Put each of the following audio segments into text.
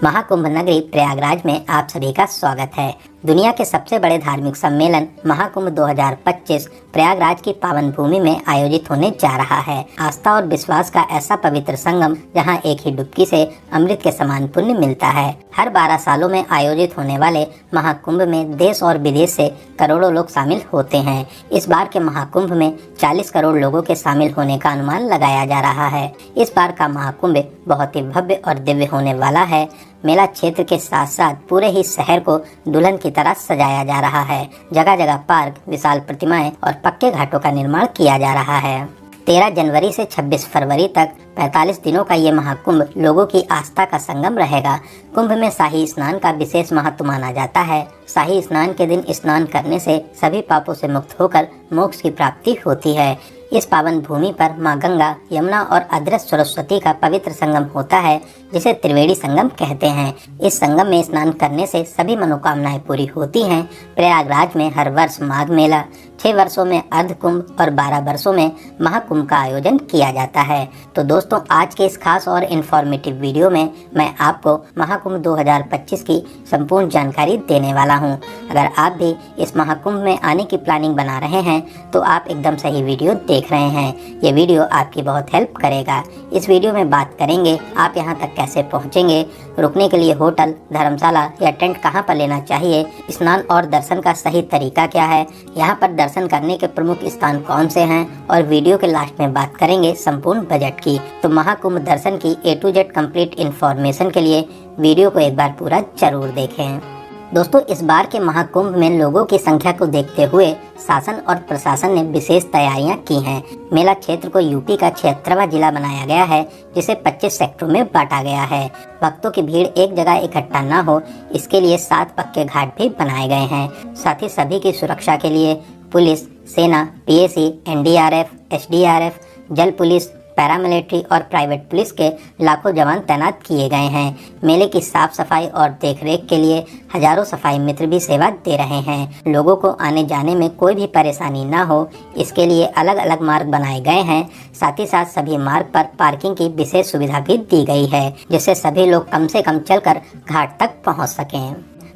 महाकुंभ नगरी प्रयागराज में आप सभी का स्वागत है। दुनिया के सबसे बड़े धार्मिक सम्मेलन महाकुंभ 2025 प्रयागराज की पावन भूमि में आयोजित होने जा रहा है। आस्था और विश्वास का ऐसा पवित्र संगम जहां एक ही डुबकी से अमृत के समान पुण्य मिलता है। हर 12 सालों में आयोजित होने वाले महाकुंभ में देश और विदेश से करोड़ों लोग शामिल होते हैं। इस बार के महाकुंभ में 40 करोड़ लोगों के शामिल होने का अनुमान लगाया जा रहा है। इस बार का महाकुंभ बहुत ही भव्य और दिव्य होने वाला है। मेला क्षेत्र के साथ साथ पूरे ही शहर को दुल्हन की तरह सजाया जा रहा है। जगह जगह पार्क, विशाल प्रतिमाएं और पक्के घाटों का निर्माण किया जा रहा है। 13 जनवरी से 26 फरवरी तक 45 दिनों का ये महाकुंभ लोगों की आस्था का संगम रहेगा। कुंभ में शाही स्नान का विशेष महत्व माना जाता है। शाही स्नान के दिन स्नान करने से सभी पापों से मुक्त होकर मोक्ष की प्राप्ति होती है। इस पावन भूमि पर मां गंगा, यमुना और अदृश्य सरस्वती का पवित्र संगम होता है, जिसे त्रिवेणी संगम कहते हैं। इस संगम में स्नान करने से सभी मनोकामनाएं पूरी होती हैं। प्रयागराज में हर वर्ष माघ मेला, 6 वर्षों में अर्ध कुंभ और 12 वर्षों में महाकुंभ का आयोजन किया जाता है। तो दोस्तों, आज के इस खास और इन्फॉर्मेटिव वीडियो में मैं आपको महाकुंभ 2025 की संपूर्ण जानकारी देने वाला हूं। अगर आप भी इस महाकुंभ में आने की प्लानिंग बना रहे हैं तो आप एकदम सही वीडियो देख रहे हैं। ये वीडियो आपकी बहुत हेल्प करेगा। इस वीडियो में बात करेंगे आप यहाँ तक कैसे पहुँचेंगे, रुकने के लिए होटल, धर्मशाला या टेंट कहाँ पर लेना चाहिए, स्नान और दर्शन का सही तरीका क्या है, यहाँ पर दर्शन करने के प्रमुख स्थान कौन से हैं, और वीडियो के लास्ट में बात करेंगे संपूर्ण बजट की। तो महाकुंभ दर्शन की A to Z complete information के लिए वीडियो को एक बार पूरा जरूर देखें। दोस्तों, इस बार के महाकुंभ में लोगों की संख्या को देखते हुए शासन और प्रशासन ने विशेष तैयारियां की हैं। मेला क्षेत्र को यूपी का 76वां जिला बनाया गया है, जिसे 25 सेक्टरों में बांटा गया है। भक्तों की भीड़ एक जगह इकट्ठा न हो, इसके लिए 7 पक्के घाट भी बनाए गए हैं। साथ ही सभी की सुरक्षा के लिए पुलिस, सेना, PAC, NDRF, SDRF, जल पुलिस, पैरामिलिट्री और प्राइवेट पुलिस के लाखों जवान तैनात किए गए हैं। मेले की साफ सफाई और देखरेख के लिए हजारों सफाई मित्र भी सेवा दे रहे हैं। लोगों को आने जाने में कोई भी परेशानी ना हो, इसके लिए अलग अलग मार्ग बनाए गए हैं। साथ ही साथ सभी मार्ग पर पार्किंग की विशेष सुविधा भी दी गई है, जिससे सभी लोग कम से कम चलकर घाट तक पहुँच सकें।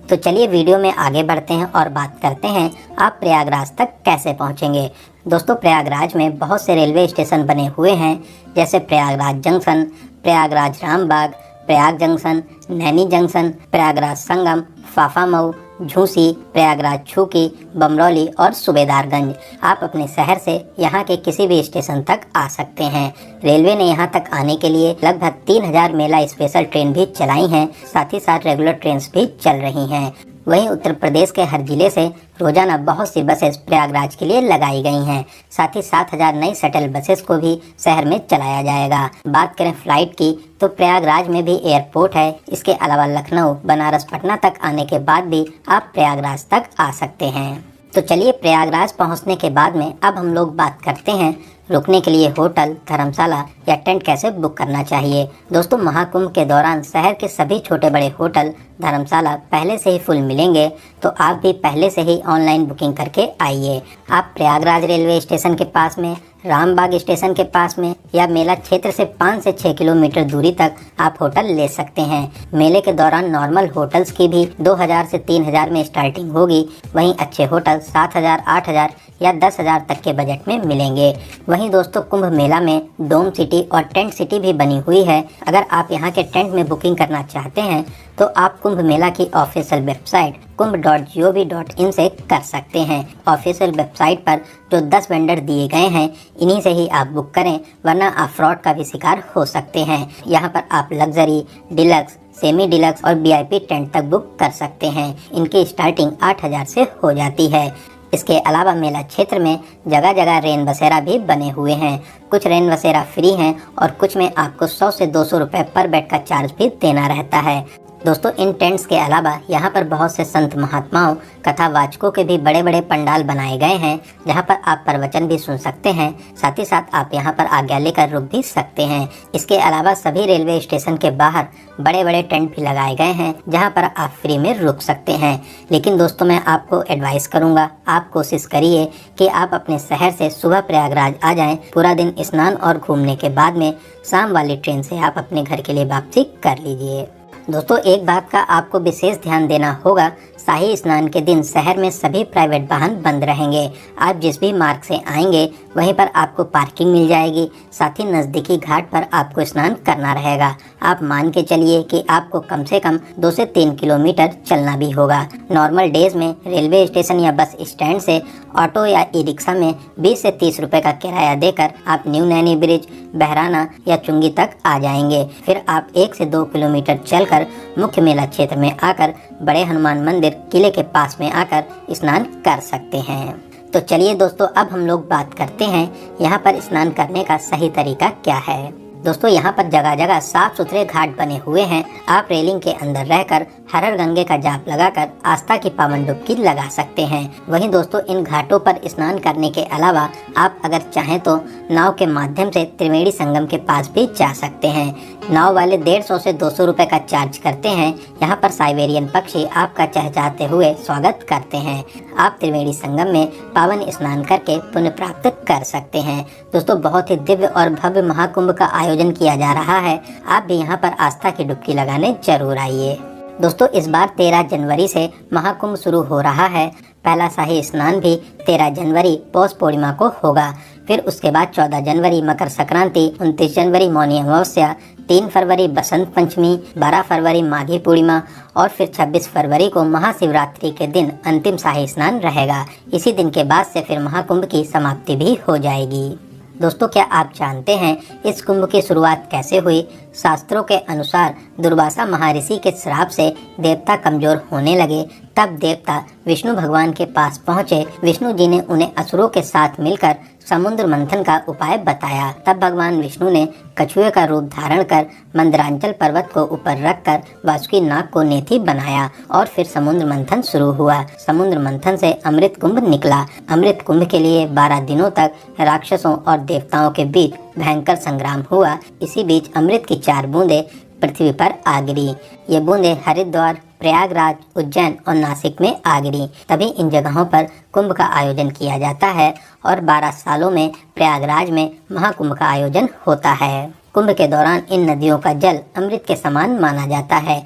तो चलिए वीडियो में आगे बढ़ते हैं और बात करते हैं आप प्रयागराज तक कैसे पहुंचेंगे। दोस्तों, प्रयागराज में बहुत से रेलवे स्टेशन बने हुए हैं, जैसे Prayagraj junction, Prayagraj Rambagh, Prayag junction, Naini junction, Prayagraj Sangam, Phaphamau, Jhusi, Prayagraj Chheoki, Bamrauli और सूबेदारगंज। आप अपने शहर से यहाँ के किसी भी स्टेशन तक आ सकते हैं। रेलवे ने यहाँ तक आने के लिए लगभग 3000 मेला स्पेशल ट्रेन भी चलाई हैं। साथ ही साथ रेगुलर ट्रेन भी चल रही हैं। वहीं उत्तर प्रदेश के हर जिले से रोजाना बहुत सी बसेस प्रयागराज के लिए लगाई गई हैं। साथ ही 7000 नई शटल बसेस को भी शहर में चलाया जाएगा। बात करें फ्लाइट की, तो प्रयागराज में भी एयरपोर्ट है। इसके अलावा लखनऊ, बनारस, पटना तक आने के बाद भी आप प्रयागराज तक आ सकते हैं। तो चलिए, प्रयागराज पहुंचने के बाद में अब हम लोग बात करते हैं रुकने के लिए होटल, धर्मशाला या टेंट कैसे बुक करना चाहिए। दोस्तों, महाकुंभ के दौरान शहर के सभी छोटे बड़े होटल, धर्मशाला पहले से ही फुल मिलेंगे, तो आप भी पहले से ही ऑनलाइन बुकिंग करके आइए। आप प्रयागराज रेलवे स्टेशन के पास में, रामबाग स्टेशन के पास में या मेला क्षेत्र से 5 से 6 किलोमीटर दूरी तक आप होटल ले सकते हैं। मेले के दौरान नॉर्मल होटल्स की भी 2000 से 3000 में स्टार्टिंग होगी। वहीं अच्छे होटल 7000, 8000 या 10,000 तक के बजट में मिलेंगे। वहीं दोस्तों, कुंभ मेला में डोम सिटी और टेंट सिटी भी बनी हुई है। अगर आप यहाँ के टेंट में बुकिंग करना चाहते हैं तो आप कुंभ मेला की ऑफिशियल वेबसाइट kumbh.gov.in से कर सकते हैं। ऑफिशियल वेबसाइट पर जो 10 वेंडर दिए गए हैं, इन्हीं से ही आप बुक करें, वरना आप फ्रॉड का भी शिकार हो सकते हैं। यहाँ पर आप लग्जरी, डिलक्स, सेमी डिलक्स और VIP टेंट तक बुक कर सकते हैं। इनकी स्टार्टिंग 8000 से हो जाती है। इसके अलावा मेला क्षेत्र में जगह जगह रेन बसेरा भी बने हुए हैं। कुछ रेन बसेरा फ्री हैं और कुछ में आपको 100 से 200 रुपये पर बेड का चार्ज भी देना रहता है। दोस्तों, इन टेंट्स के अलावा यहाँ पर बहुत से संत महात्माओं, कथावाचकों के भी बड़े बड़े पंडाल बनाए गए हैं, जहाँ पर आप प्रवचन भी सुन सकते हैं। साथ ही साथ आप यहाँ पर आज्ञा लेकर रुक भी सकते हैं। इसके अलावा सभी रेलवे स्टेशन के बाहर बड़े बड़े टेंट भी लगाए गए हैं, जहाँ पर आप फ्री में रुक सकते हैं। लेकिन दोस्तों, मैं आपको एडवाइस करूँगा, आप कोशिश करिए कि आप अपने शहर से सुबह प्रयागराज आ जाएं। पूरा दिन स्नान और घूमने के बाद में शाम वाली ट्रेन से आप अपने घर के लिए वापसी कर लीजिए। दोस्तों एक बात का आपको विशेष ध्यान देना होगा, शाही स्नान के दिन शहर में सभी प्राइवेट वाहन बंद रहेंगे। आप जिस भी मार्ग से आएंगे वहीं पर आपको पार्किंग मिल जाएगी। साथ ही नज़दीकी घाट पर आपको स्नान करना रहेगा। आप मान के चलिए कि आपको कम से कम 2 से 3 किलोमीटर चलना भी होगा। नॉर्मल डेज में रेलवे स्टेशन या बस स्टैंड से ऑटो या ई रिक्शा में 20 से 30 रुपए का किराया देकर आप न्यू नैनी ब्रिज, बहराना या चुंगी तक आ जाएंगे। फिर आप 1 से 2 किलोमीटर चलकर मुख्य मेला क्षेत्र में आकर बड़े हनुमान मंदिर किले के पास में आकर स्नान कर सकते हैं। तो चलिए दोस्तों, अब हम लोग बात करते हैं यहाँ पर स्नान करने का सही तरीका क्या है। दोस्तों यहाँ पर जगह जगह साफ सुथरे घाट बने हुए हैं। आप रेलिंग के अंदर रहकर हर हर गंगे का जाप लगाकर आस्था की पावन डुबकी लगा सकते हैं। वहीं दोस्तों इन घाटों पर स्नान करने के अलावा आप अगर चाहें तो नाव के माध्यम से त्रिवेणी संगम के पास भी जा सकते हैं। नाव वाले 150 से 200 रुपए का चार्ज करते हैं। यहाँ पर साइबेरियन पक्षी आपका चहचहाते हुए स्वागत करते हैं। आप त्रिवेणी संगम में पावन स्नान करके पुण्य प्राप्त कर सकते हैं। दोस्तों बहुत ही दिव्य और भव्य महाकुंभ का आयोजन किया जा रहा है। आप भी यहाँ पर आस्था की डुबकी लगाने जरूर आइए। दोस्तों इस बार 13 जनवरी से महाकुंभ शुरू हो रहा है। पहला शाही स्नान भी 13 जनवरी पौष पूर्णिमा को होगा। फिर उसके बाद 14 जनवरी मकर संक्रांति, 29 जनवरी मौनी अमावस्या, 3 फरवरी बसंत पंचमी, 12 फरवरी माघी पूर्णिमा और फिर 26 फरवरी को महाशिवरात्रि के दिन अंतिम शाही स्नान रहेगा। इसी दिन के बाद से फिर महाकुंभ की समाप्ति भी हो जाएगी। दोस्तों क्या आप जानते हैं इस कुंभ की शुरुआत कैसे हुई? शास्त्रों के अनुसार दुर्वासा महर्षि के श्राप से देवता कमजोर होने लगे। तब देवता विष्णु भगवान के पास पहुँचे। विष्णु जी ने उन्हें असुरों के साथ मिलकर समुद्र मंथन का उपाय बताया। तब भगवान विष्णु ने कछुए का रूप धारण कर मंदरांचल पर्वत को ऊपर रखकर वासुकी नाग को नेति बनाया और फिर समुद्र मंथन शुरू हुआ। समुद्र मंथन से अमृत कुंभ निकला। अमृत कुंभ के लिए 12 दिनों तक राक्षसों और देवताओं के बीच भयंकर संग्राम हुआ। इसी बीच अमृत की 4 बूंदें पृथ्वी पर आ गिरी। ये बूंदें हरिद्वार, प्रयागराज, उज्जैन और नासिक में आ गिरी। तभी इन जगहों पर कुंभ का आयोजन किया जाता है और 12 सालों में प्रयागराज में महाकुंभ का आयोजन होता है। कुंभ के दौरान इन नदियों का जल अमृत के समान माना जाता है।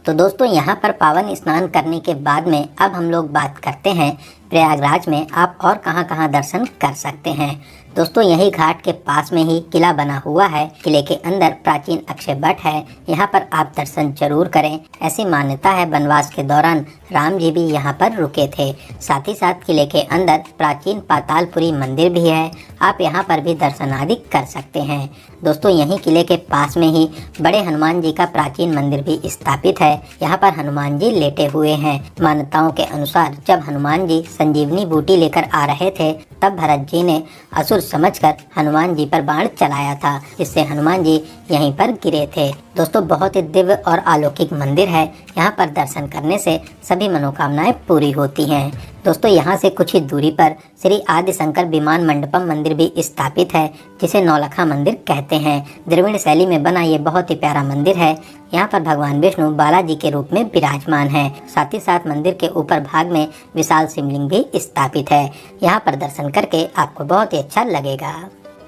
तो दोस्तों यहाँ पर पावन स्नान करने के बाद में अब हम लोग बात करते हैं प्रयागराज में आप और कहाँ दर्शन कर सकते हैं। दोस्तों यही घाट के पास में ही किला बना हुआ है। किले के अंदर प्राचीन अक्षय वट है। यहाँ पर आप दर्शन जरूर करें। ऐसी मान्यता है वनवास के दौरान राम जी भी यहाँ पर रुके थे। साथ ही साथ किले के अंदर प्राचीन पातालपुरी मंदिर भी है। आप यहाँ पर भी दर्शन आदि कर सकते हैं। दोस्तों यही किले के पास में ही बड़े हनुमान जी का प्राचीन मंदिर भी स्थापित है। यहाँ पर हनुमान जी लेटे हुए हैं। मान्यताओं के अनुसार जब हनुमान जी संजीवनी बूटी लेकर आ रहे थे तब भरत जी ने असुर समझकर हनुमान जी पर बाण चलाया था, जिससे हनुमान जी यहीं पर गिरे थे। दोस्तों बहुत ही दिव्य और अलौकिक मंदिर है। यहाँ पर दर्शन करने से सभी मनोकामनाएं पूरी होती हैं। दोस्तों यहाँ से कुछ ही दूरी पर श्री आदि शंकर विमान मंडपम मंदिर भी स्थापित है, जिसे नौलखा मंदिर कहते हैं। द्रविड़ शैली में बना ये बहुत ही प्यारा मंदिर है। यहाँ पर भगवान विष्णु बालाजी के रूप में विराजमान है। साथ ही साथ मंदिर के ऊपर भाग में विशाल शिवलिंग भी स्थापित है। यहाँ पर दर्शन करके आपको बहुत ही अच्छा लगेगा।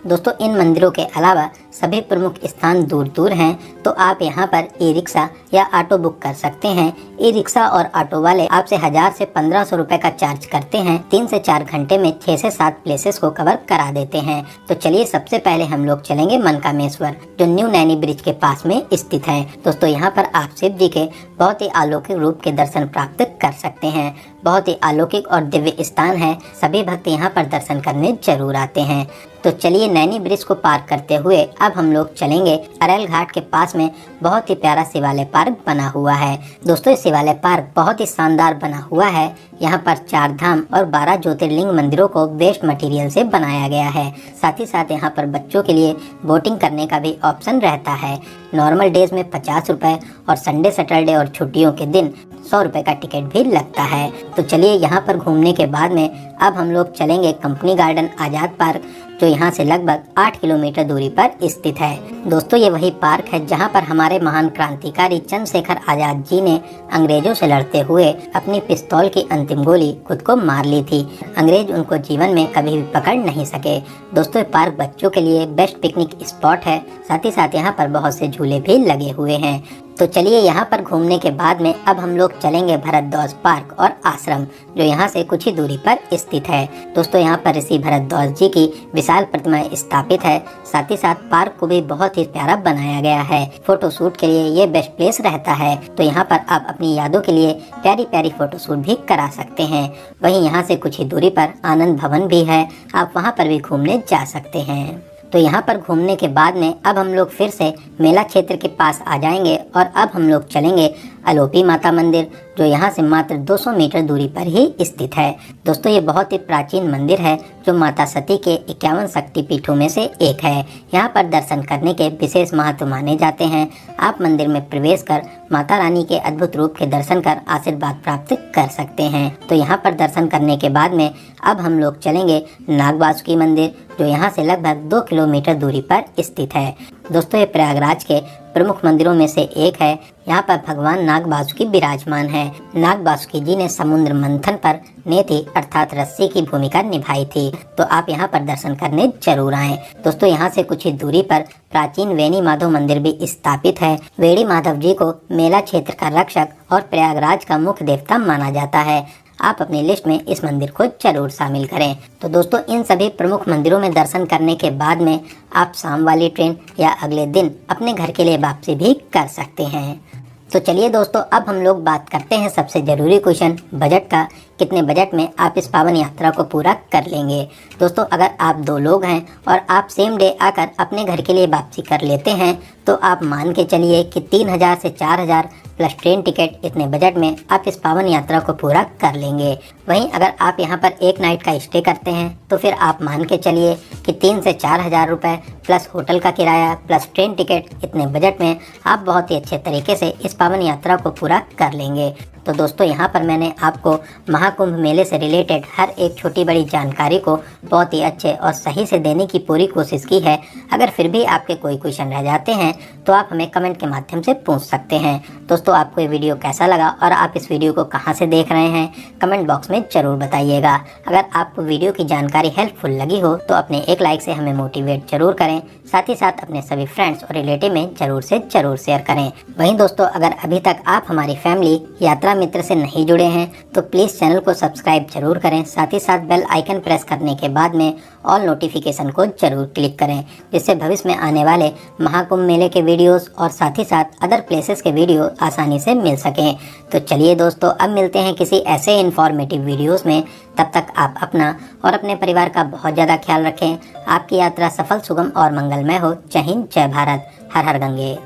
दोस्तों इन मंदिरों के अलावा सभी प्रमुख स्थान दूर दूर हैं, तो आप यहाँ पर ई रिक्शा या ऑटो बुक कर सकते हैं। ई रिक्शा और ऑटो वाले आपसे 1000 से 1500 रुपए का चार्ज करते हैं। 3 से 4 घंटे में 6 से 7 प्लेसेस को कवर करा देते हैं। तो चलिए सबसे पहले हम लोग चलेंगे मनकामेश्वर, जो न्यू नैनी ब्रिज के पास में स्थित है। दोस्तों यहाँ पर आप शिव जी के बहुत ही अलौकिक रूप के दर्शन प्राप्त कर सकते हैं। बहुत ही अलौकिक और दिव्य स्थान है। सभी भक्त यहाँ पर दर्शन करने जरूर आते हैं। तो चलिए नैनी ब्रिज को पार करते हुए अब हम लोग चलेंगे अरेल घाट के पास में बहुत ही प्यारा शिवालय पार्क बना हुआ है। दोस्तों शिवालय पार्क बहुत ही शानदार बना हुआ है। यहाँ पर 4 धाम और 12 ज्योतिर्लिंग मंदिरों को वेस्ट मटेरियल से बनाया गया है। साथ ही साथ यहाँ पर बच्चों के लिए बोटिंग करने का भी ऑप्शन रहता है। नॉर्मल डेज में 50 रुपए और संडे सैटरडे और छुट्टियों के दिन 100 रुपए का टिकट भी लगता है। तो चलिए यहाँ पर घूमने के बाद में अब हम लोग चलेंगे कंपनी गार्डन आज़ाद पार्क, जो यहाँ से लगभग 8 किलोमीटर दूरी पर स्थित है। दोस्तों ये वही पार्क है जहाँ पर हमारे महान क्रांतिकारी चंद्रशेखर आजाद जी ने अंग्रेजों से लड़ते हुए अपनी पिस्तौल की अंतिम गोली खुद को मार ली थी। अंग्रेज उनको जीवन में कभी भी पकड़ नहीं सके। दोस्तों ये पार्क बच्चों के लिए बेस्ट पिकनिक स्पॉट है। साथ ही साथ यहाँ पर बहुत से झूले भी लगे हुए हैं। तो चलिए यहाँ पर घूमने के बाद में अब हम लोग चलेंगे भरद्वाज पार्क और आश्रम, जो यहाँ से कुछ ही दूरी पर स्थित है। दोस्तों यहाँ पर ऋषि भरद्वाज जी की विशाल प्रतिमा स्थापित है। साथ ही साथ पार्क को भी बहुत ही प्यारा बनाया गया है। फोटो शूट के लिए ये बेस्ट प्लेस रहता है। तो यहाँ पर आप अपनी यादों के लिए प्यारी प्यारी फोटो शूट भी करा सकते हैं। वहीं यहाँ से कुछ ही दूरी पर आनंद भवन भी है, आप वहाँ पर भी घूमने जा सकते हैं। तो यहाँ पर घूमने के बाद में अब हम लोग फिर से मेला क्षेत्र के पास आ जाएंगे और अब हम लोग चलेंगे अलोपी माता मंदिर, जो यहाँ से मात्र 200 मीटर दूरी पर ही स्थित है। दोस्तों ये बहुत ही प्राचीन मंदिर है, जो माता सती के 51 शक्तिपीठों में से एक है। यहाँ पर दर्शन करने के विशेष महत्व माने जाते हैं। आप मंदिर में प्रवेश कर माता रानी के अद्भुत रूप के दर्शन कर आशीर्वाद प्राप्त कर सकते हैं। तो यहाँ पर दर्शन करने के बाद में अब हम लोग चलेंगे नाग वासुकी मंदिर, जो यहाँ से लगभग 2 किलोमीटर दूरी पर स्थित है। दोस्तों ये प्रयागराज के प्रमुख मंदिरों में से एक है। यहाँ पर भगवान नाग वासुकी विराजमान है। नाग वासुकी जी ने समुद्र मंथन पर नेति अर्थात रस्सी की भूमिका निभाई थी। तो आप यहाँ पर दर्शन करने जरूर आएं। दोस्तों यहाँ से कुछ ही दूरी पर प्राचीन वेणी माधव मंदिर भी स्थापित है। वेणी माधव जी को मेला क्षेत्र का रक्षक और प्रयागराज का मुख्य देवता माना जाता है। आप अपनी लिस्ट में इस मंदिर को जरूर शामिल करें। तो दोस्तों इन सभी प्रमुख मंदिरों में दर्शन करने के बाद में आप शाम वाली ट्रेन या अगले दिन अपने घर के लिए वापसी भी कर सकते हैं। तो चलिए दोस्तों अब हम लोग बात करते हैं सबसे ज़रूरी क्वेश्चन बजट का। कितने बजट में आप इस पावन यात्रा को पूरा कर लेंगे। दोस्तों अगर आप 2 लोग हैं और आप सेम डे आकर अपने घर के लिए वापसी कर लेते हैं तो आप मान के चलिए कि 3000 से 4000 प्लस ट्रेन टिकट, इतने बजट में आप इस पावन यात्रा को पूरा कर लेंगे। वहीं अगर आप यहाँ पर एक नाइट का स्टे करते हैं तो फिर आप मान के चलिए कि 3 से 4000 रुपये प्लस होटल का किराया प्लस ट्रेन टिकट, इतने बजट में आप बहुत ही अच्छे तरीके से इस पावन यात्रा को पूरा कर लेंगे। तो दोस्तों यहाँ पर मैंने आपको महाकुंभ मेले से रिलेटेड हर एक छोटी बड़ी जानकारी को बहुत ही अच्छे और सही से देने की पूरी कोशिश की है। अगर फिर भी आपके कोई क्वेश्चन रह जाते हैं तो आप हमें कमेंट के माध्यम से पूछ सकते हैं। दोस्तों आपको ये वीडियो कैसा लगा और आप इस वीडियो को कहाँ से देख रहे हैं, कमेंट बॉक्स में ज़रूर बताइएगा। अगर आपको वीडियो की जानकारी हेल्पफुल लगी हो तो अपने एक लाइक से हमें मोटिवेट जरूर करें। साथ ही साथ अपने सभी फ्रेंड्स और रिलेटिव में जरूर से जरूर शेयर करें। वहीं दोस्तों अगर अभी तक आप हमारी फैमिली यात्रा मित्र से नहीं जुड़े हैं तो प्लीज़ चैनल को सब्सक्राइब जरूर करें। साथ ही साथ बेल आइकन प्रेस करने के बाद में ऑल नोटिफिकेशन को जरूर क्लिक करें, जिससे भविष्य में आने वाले महाकुंभ मेले के वीडियोस और साथ ही साथ अदर प्लेसेस के वीडियो आसानी से मिल सकें। तो चलिए दोस्तों अब मिलते हैं किसी ऐसे इन्फॉर्मेटिव वीडियोस में। तब तक आप अपना और अपने परिवार का बहुत ज़्यादा ख्याल रखें। आपकी यात्रा सफल, सुगम और मंगलमय हो। जय हिंद, जय भारत, हर हर गंगे।